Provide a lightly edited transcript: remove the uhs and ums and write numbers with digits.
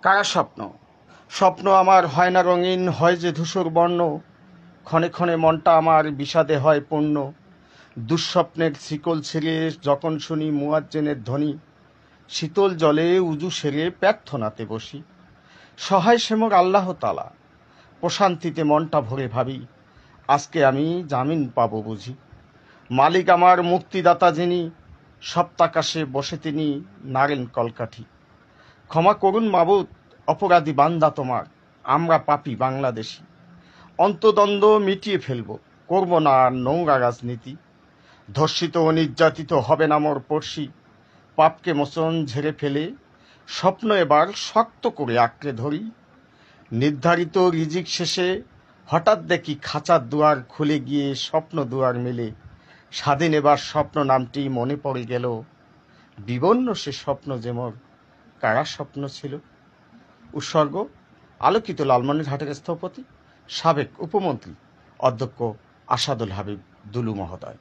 কারা স্বপ্ন? স্বপ্ন আমার হয় না রঙিন, হয় যে ধূসর বর্ণ। ক্ষণে ক্ষণে মনটা আমার বিষাদে হয় পূর্ণ। দুঃস্বপ্নের শিকল ছেড়ে যখন শুনি মুয়াজ্জিনের ধ্বনি, শীতল জলে উজু সেরে প্রার্থনাতে বসি। সহায় সে মোর আল্লাহ তাআলা, প্রশান্তিতে মনটা ভরে ভাবি, আজকে আমি জামিন পাবো বুঝি। মালিক আমার মুক্তিদাতা যিনি, সপ্তাকাশে বসে তিনি নাড়েন কলকাঠি। ক্ষমা করুন মাবুদ, অপরাধী বান্দা তোমার, আমরা পাপী বাংলাদেশী। অন্তদ্বন্দ্ব মিটিয়ে ফেলবো, করব না আর নোংরা রাজনীতি। ধর্ষিত ও নির্যাতিত হবে না মোর পড়শি। পাপকে মোচন ঝেড়ে ফেলে স্বপ্ন এবার শক্ত করে আঁকড়ে ধরি। নির্ধারিত রিজিক শেষে হঠাৎ দেখি খাঁচার দুয়ার খুলে গিয়ে স্বপ্ন দুয়ার মেলে। স্বাধীন এবার স্বপ্ন নামটি মনে পড়ে গেল, বিবর্ণ সে স্বপ্ন যে মোর কারা স্বপ্ন ছিল। উৎসর্গ আলোকিত লালমনিরহাটের স্থপতি, সাবেক উপমন্ত্রী অধ্যক্ষ আসাদুল হাবিব দুলু মহোদয়।